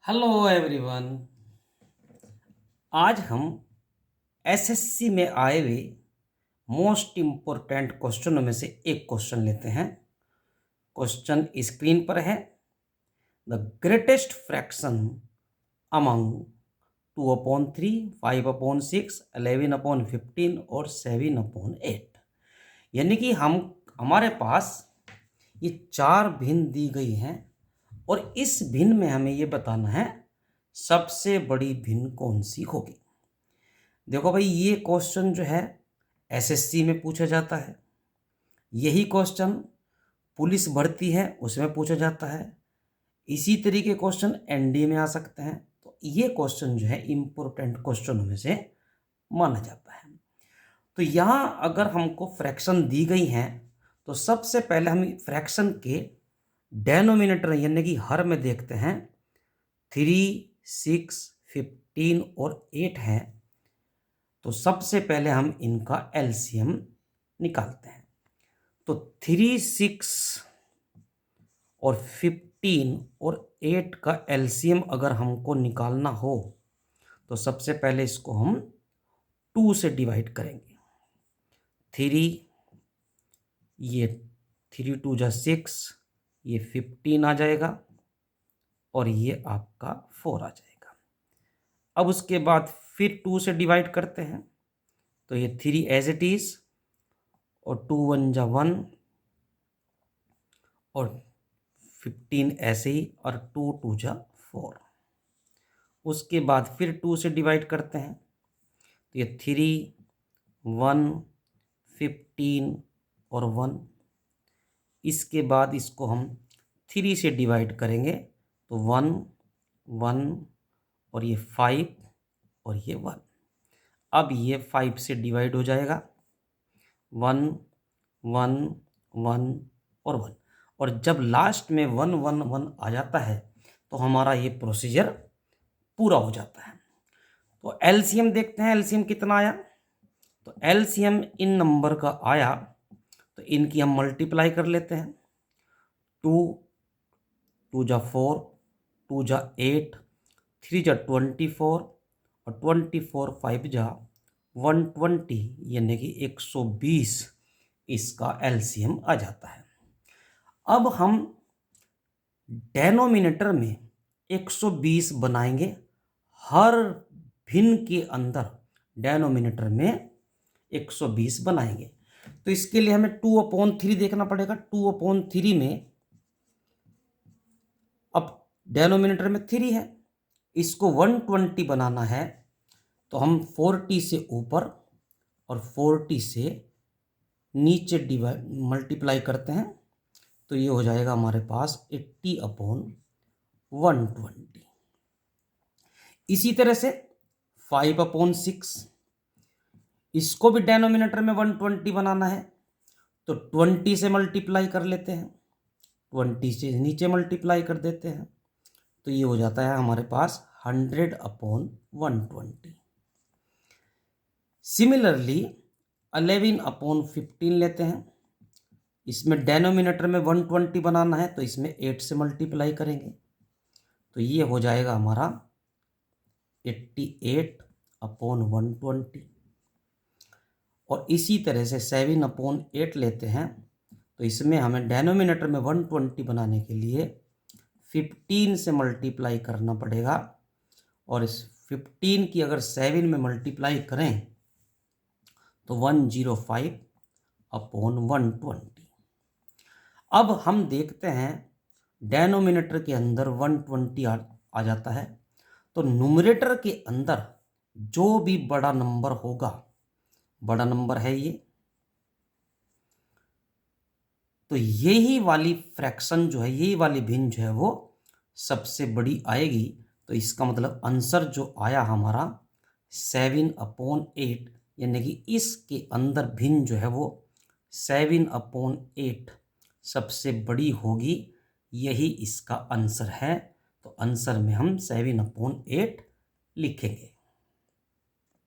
Hello everyone. आज हम SSC में आए हुए मोस्ट इम्पोर्टेंट क्वेश्चनों में से एक क्वेश्चन लेते हैं। क्वेश्चन स्क्रीन पर है। द ग्रेटेस्ट फ्रैक्शन अमंग 2/3, 5/6, 11/15 और 7/8। यानी कि हमारे पास ये चार भिन्न दी गई हैं और इस भिन्न में हमें ये बताना है सबसे बड़ी भिन्न कौन सी होगी। देखो भाई, ये क्वेश्चन जो है एसएससी में पूछा जाता है, यही क्वेश्चन पुलिस भर्ती है उसमें पूछा जाता है, इसी तरीके क्वेश्चन एनडीए में आ सकते हैं। तो ये क्वेश्चन जो है इम्पोर्टेंट क्वेश्चनों में से माना जाता है। तो यहाँ अगर हमको फ्रैक्शन दी गई हैं तो सबसे पहले हम फ्रैक्शन के डेनोमिनेटर यानी कि हर में देखते हैं। 3, 6, 15 और 8 है, तो सबसे पहले हम इनका एलसीएम निकालते हैं। तो 3, 6 और 15 और 8 का एलसीएम अगर हमको निकालना हो तो सबसे पहले इसको हम 2 से डिवाइड करेंगे। 3, ये 3 2 जा 6, ये 15 आ जाएगा और ये आपका 4 आ जाएगा। अब उसके बाद फिर 2 से डिवाइड करते हैं, तो ये 3 एज इट इज और 2 1 जा 1 और 15 ऐसे ही और 2 2 जा 4। उसके बाद फिर 2 से डिवाइड करते हैं, तो ये 3 1 15 और 1। इसके बाद इसको हम 3 से डिवाइड करेंगे, तो 1 1 और ये 5 और ये 1। अब ये 5 से डिवाइड हो जाएगा, 1 1 1 और 1। और जब लास्ट में 1 1 1 आ जाता है तो हमारा ये प्रोसीजर पूरा हो जाता है। तो एलसीएम देखते हैं, एलसीएम कितना आया। तो एलसीएम इन नंबर का आया तो इनकी हम मल्टीप्लाई कर लेते हैं। 2 2 जा 4, 2 जा 8, 3 जा 24 और 24 5 जा 120 यानी कि 120 इसका एलसीएम आ जाता है। अब हम डेनोमिनेटर में 120 बनाएंगे, हर भिन्न के अंदर डेनोमिनेटर में 120 बनाएंगे। तो इसके लिए हमें 2/3 देखना पड़ेगा। 2/3 में अब डेनोमिनेटर में 3 है, इसको 120 बनाना है तो हम 40 से ऊपर और 40 से नीचे डिवाइड मल्टीप्लाई करते हैं, तो ये हो जाएगा हमारे पास 80/120। इसी तरह से 5/6, इसको भी डेनोमिनेटर में 120 बनाना है, तो 20 से मल्टीप्लाई कर लेते हैं, 20 से नीचे मल्टीप्लाई कर देते हैं, तो ये हो जाता है हमारे पास 100/120। सिमिलरली 11/15 लेते हैं, इसमें डेनोमिनेटर में 120 बनाना है तो इसमें 8 से मल्टीप्लाई करेंगे, तो ये हो जाएगा हमारा 88/120। और इसी तरह से 7/8 लेते हैं, तो इसमें हमें डेनोमिनेटर में 120 बनाने के लिए 15 से मल्टीप्लाई करना पड़ेगा, और इस 15 की अगर 7 में मल्टीप्लाई करें तो 105/120। अब हम देखते हैं डेनोमिनेटर के अंदर 120 आ जाता है, तो न्यूमरेटर के अंदर जो भी बड़ा नंबर होगा, बड़ा नंबर है ये, तो यही वाली फ्रैक्शन जो है, यही वाली भिन्न जो है वो सबसे बड़ी आएगी। तो इसका मतलब आंसर जो आया हमारा 7/8, यानी कि इसके अंदर भिन्न जो है वो 7/8 सबसे बड़ी होगी, यही इसका आंसर है। तो आंसर में हम 7/8 लिखेंगे।